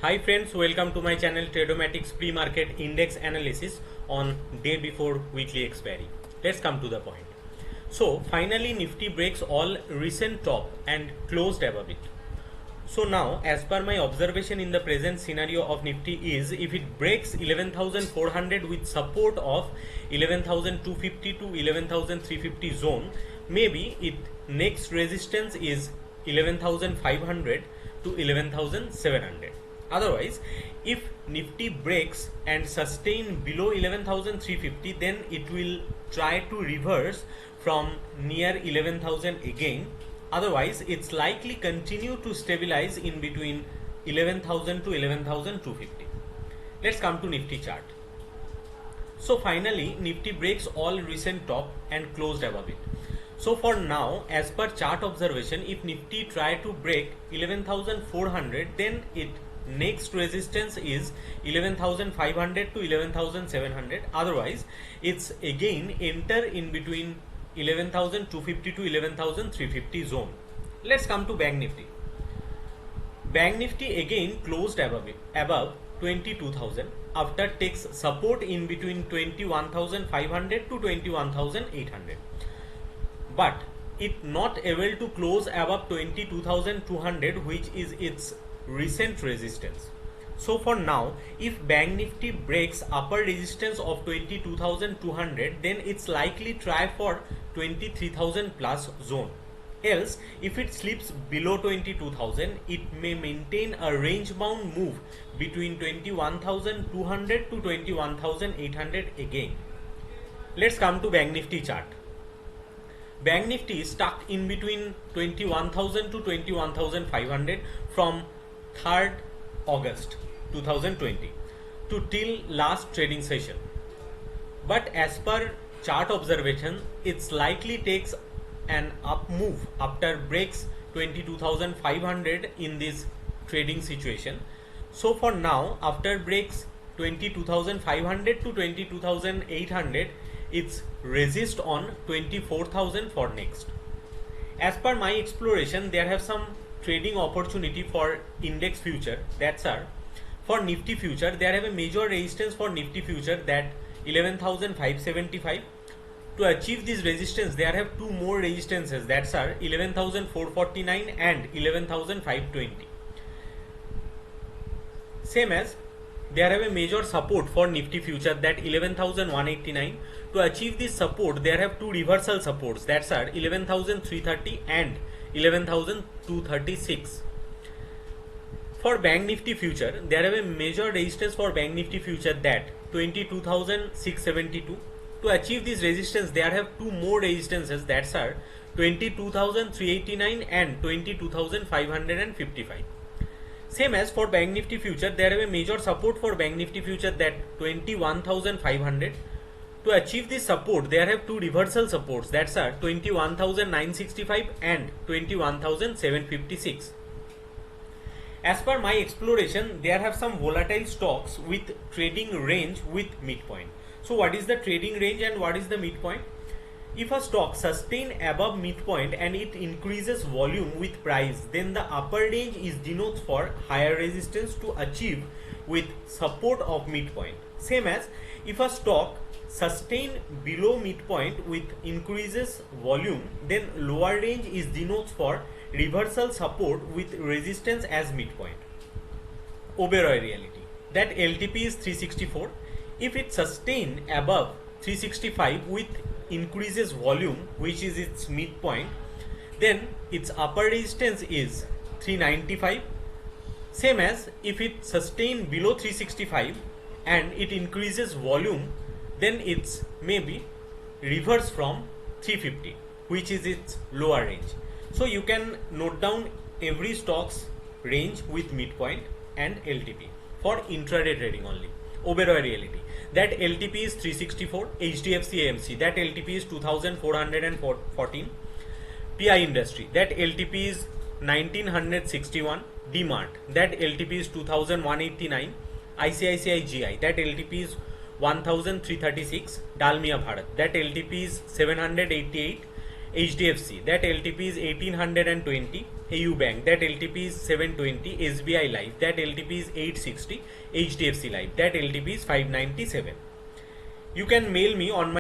Hi friends, welcome to my channel Tradomatics Pre-Market Index Analysis on day before weekly expiry. Let's come to the point. So finally Nifty breaks all recent top and closed above it. So now as per my observation in the present scenario of Nifty is if it breaks 11,400 with support of 11,250 to 11,350 zone, maybe it next resistance is 11,500 to 11,700. Otherwise, if Nifty breaks and sustain below 11,350, then it will try to reverse from near 11,000 again. Otherwise, it's likely continue to stabilize in between 11,000 to 11,250. Let's come to Nifty chart. So finally, Nifty breaks all recent top and closed above it. So for now, as per chart observation, if Nifty try to break 11,400, then it next resistance is 11,500 to 11,700. Otherwise, it's again enter in between 11,250 to 11,350 zone. Let's come to Bank Nifty. Bank Nifty again closed above 22,000 after takes support in between 21,500 to 21,800. But it not able to close above 22,200, which is its recent resistance. So for now, if Bank Nifty breaks upper resistance of 22,200, then it's likely try for 23,000 plus zone. Else, if it slips below 22,000, it may maintain a range bound move between 21,200 to 21,800 again. Let's come to Bank Nifty chart. Bank Nifty is stuck in between 21,000 to 21,500 from 3rd August 2020 to till last trading session. But as per chart observation, it's likely takes an up move after breaks 22,500 in this trading situation. So for now, after breaks 22,500 to 22,800, it's resist on 24,000 for next. As per my exploration, there have some trading opportunity for index future. That's are for Nifty future, there have a major resistance for Nifty future that 11,575. To achieve this resistance, there have two more resistances, that's are 11,449 and 11,520. Same as there have a major support for Nifty future that 11,189. To achieve this support, there have two reversal supports, that's are 11,330 and 11,236. For Bank Nifty future, there have a major resistance for Bank Nifty future that 22,672. To achieve this resistance, there have two more resistances, that's are 22,389 and 22,555. Same as for Bank Nifty future, there have a major support for Bank Nifty future that 21,500. To achieve this support, there have two reversal supports, that's are 21,965 and 21,756. As per my exploration, there have some volatile stocks with trading range with midpoint. So what is the trading range and what is the midpoint? If a stock sustain above midpoint and it increases volume with price, then the upper range is denotes for higher resistance to achieve with support of midpoint. Same as if a stock sustain below midpoint with increases volume, then lower range is denotes for reversal support with resistance as midpoint. Oberoi Realty, that LTP is 364. If it sustain above 365 with increases volume, which is its midpoint, then its upper resistance is 395. Same as if it sustain below 365 and it increases volume, then it's maybe reverse from 350, which is its lower range. So you can note down every stock's range with midpoint and LTP for intraday trading only. Oberoi Realty, that LTP is 364. HDFC AMC, that LTP is 2,414. PI Industry, that LTP is 1,961. DMart, that LTP is 2,189. ICICI GI, that LTP is 1,336. Dalmia Bharat, that LTP is 788. HDFC, that LTP is 1820. AU Bank, that LTP is 720. SBI Life, that LTP is 860. HDFC Life, that LTP is 597. You can mail me on my